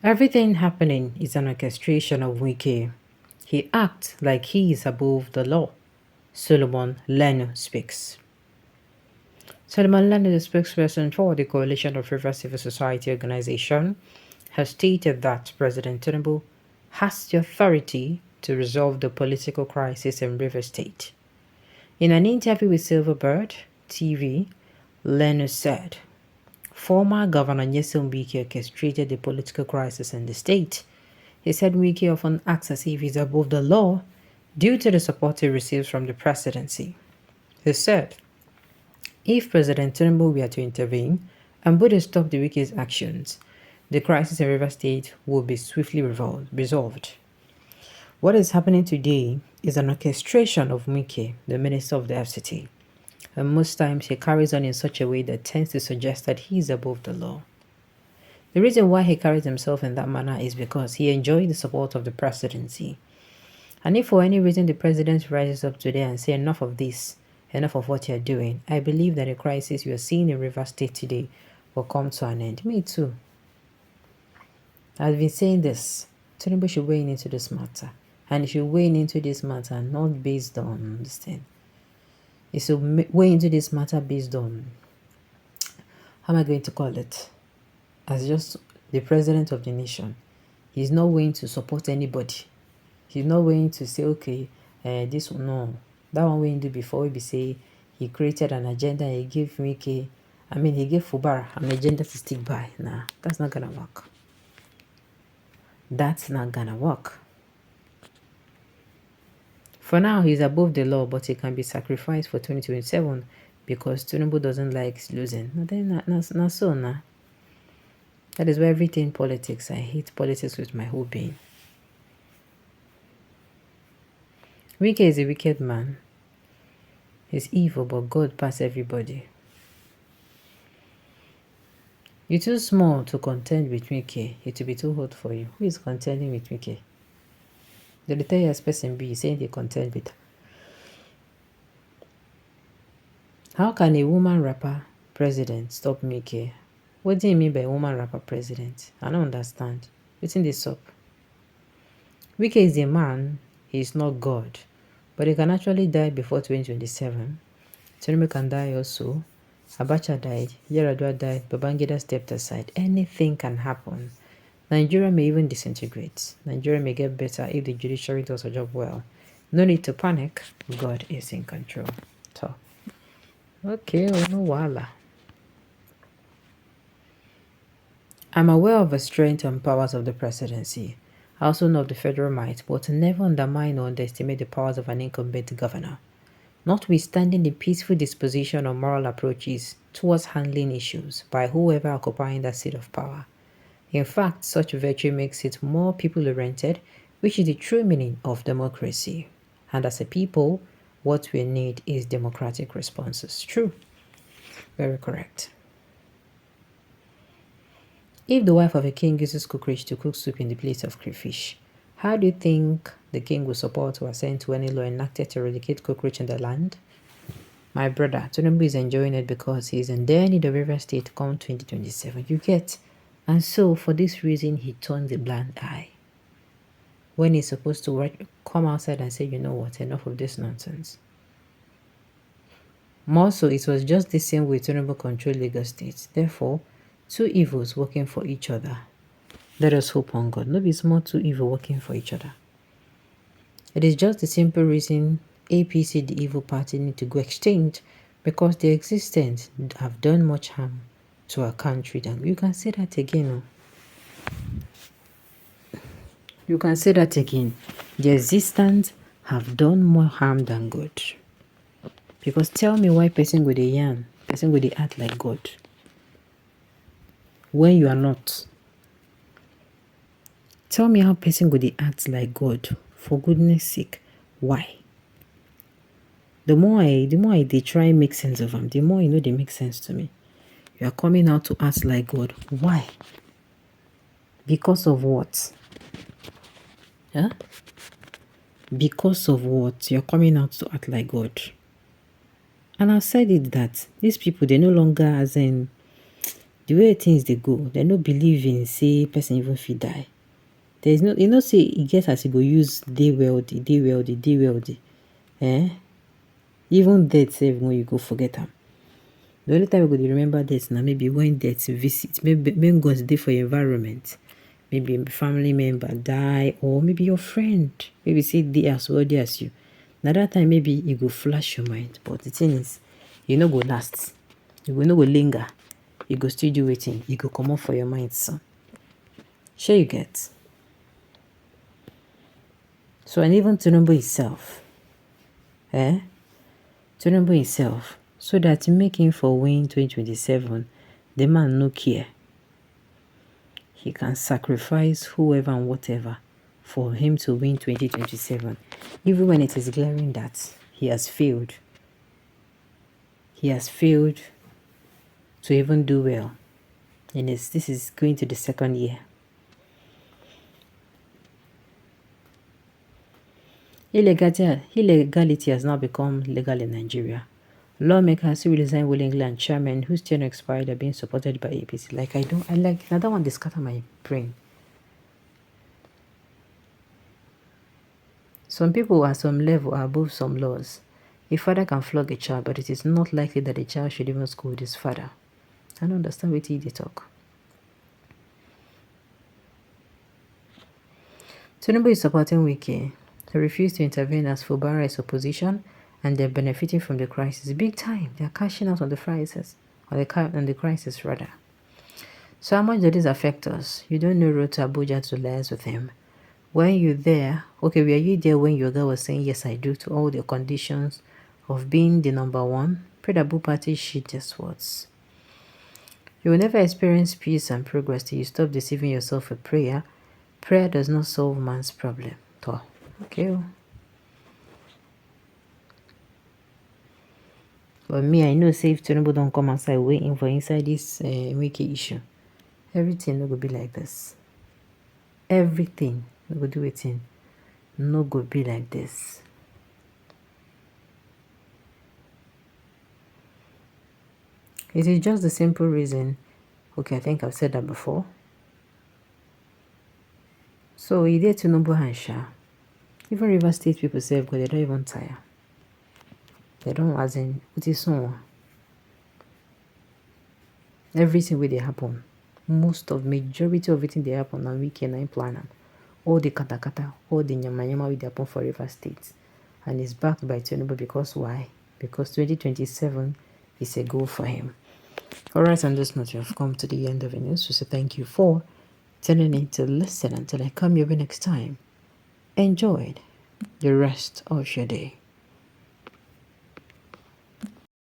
Everything happening is an orchestration of Wike. He acts like he is above the law. Solomon Leno speaks. Solomon Leno, the spokesperson for the Coalition of River Civil Society Organization, has stated that President Tinubu has the authority to resolve the political crisis in River State. In an interview with Silverbird TV, Leno said, former Governor Nyesom Wike orchestrated the political crisis in the state. He said Wike often acts as if he's above the law due to the support he receives from the presidency. He said, if President Tinubu were to intervene and put a stop to Wike's actions, the crisis in River State will be swiftly resolved. What is happening today is an orchestration of Wike, the Minister of the FCT, and most times he carries on in such a way that tends to suggest that he is above the law. The reason why he carries himself in that manner is because he enjoys the support of the presidency. And if for any reason the president rises up today and say enough of this, enough of what you're doing, I believe that the crisis you are seeing in River State today will come to an end. Me too. I've been saying this. Tinubu should weigh into this matter. And he should weigh into this matter not based on this thing. He should weigh into this matter based on, how am I going to call it? As just the president of the nation. He's not willing to support anybody. He's not willing to say, okay, this one, no. That one we do before we say he created an agenda, he gave Wike, he gave Fubara an agenda to stick by. Nah, that's not gonna work. That's not gonna work. For now, he's above the law, but he can be sacrificed for 2027 because Tinubu doesn't like losing. Not so now. That is why everything politics. I hate politics with my whole being. Wike is a wicked man. He's evil, but God passed everybody. You're too small to contend with Wike. It will be too hot for you. Who is contending with Wike? The retired person B saying they contend with. How can a woman rapper president stop Wike? What do you mean by woman rapper president? I don't understand. What's in this up? Wike is a man. He is not God. But he can actually die before 2027. Tinubu can die also. Abacha died. Yar'Adua died. Babangida stepped aside. Anything can happen. Nigeria may even disintegrate. Nigeria may get better if the judiciary does her job well. No need to panic. God is in control. So, okay, no wala. I'm aware of the strength and powers of the presidency. I also know of the federal might, but never undermine or underestimate the powers of an incumbent governor. Notwithstanding the peaceful disposition or moral approaches towards handling issues by whoever occupying that seat of power. In fact, such virtue makes it more people-oriented, which is the true meaning of democracy. And as a people, what we need is democratic responses. True. Very correct. If the wife of a king uses cockroach to cook soup in the place of crayfish, how do you think the king will support or assent to any law enacted to eradicate cockroach in the land? My brother, Tinubu is enjoying it because he is in their need of River State come 2027. You get? And so, for this reason, he turns a blind eye. When he's supposed to come outside and say, you know what, enough of this nonsense. More so, it was just the same way Tinubu controlled Lagos State. Therefore, two evils working for each other. Let us hope on God. Maybe it's more two evil working for each other. It is just the simple reason APC, the evil party, need to go extinct because their existence have done much harm to our country. Then you can say that again. You can say that again. Their existence have done more harm than good. Because tell me why person with a yarn, person with the act like God, when you are not. Tell me how person with the act like God. For goodness sake, why? The more they try and make sense of them, the more they make sense to me. You are coming out to act like God. Why? Because of what? Huh? Because of what? You're coming out to act like God. And I said it that these people, they no longer as in, The way things they go, they no believe in say person even fit die. There is no, say e get as you go use dey wealthy, dey wealthy, dey wealthy. Even death sef when you go forget am. The only time we go dey remember death na maybe when death visit, maybe when God dey for your environment. Maybe a family member die, or maybe your friend, maybe say they as wealthy as you. Now that time maybe you go flash your mind. But the thing is, you no go last. You no go linger. You go still do waiting. You go come up for your mind, son. Sure you get. So and even Tinubu himself, Tinubu himself, so that making for win 2027, the man no care. He can sacrifice whoever and whatever for him to win 2027, even when it is glaring that he has failed. He has failed to even do well. And this is going to the second year. Illegality has now become legal in Nigeria. Lawmakers who resign willingly and chairmen whose tenure expired are being supported by APC. I don't want to scatter my brain. Some people at some level are above some laws. A father can flog a child, but it is not likely that a child should even scold his father. I don't understand what they talk. Tinubu is supporting Wike. He refused to intervene as Fubara is opposition, and they're benefiting from the crisis. Big time. They're cashing out on the crisis, on the crisis rather. So how much does this affect us? You don't know road to Abuja to liaise with him. When you're there, okay, were you there when your girl was saying yes I do to all the conditions of being the number one? Pray that Boo Party shit just words. You will never experience peace and progress till you stop deceiving yourself with prayer. Prayer does not solve man's problem. Okay. But me, I know say if Tinubu don't come outside waiting for inside this Wike issue, everything no go be like this. Everything no go do it in. No go be like this. It is just the simple reason. Okay, I think I've said that before. So you did Tinubu and Sha. Even River State people say because they don't even tire. They don't as in what is on. Everything where they happen. Majority of everything they happen on weekend and plan. All the katakata, all the nyama will happen for River State. And it's backed by Tinubu because why? Because 2027 is a goal for him. Alright, on this note, we have come to the end of the news. So thank you for tuning in to listen until I come your way next time. Enjoy the rest of your day.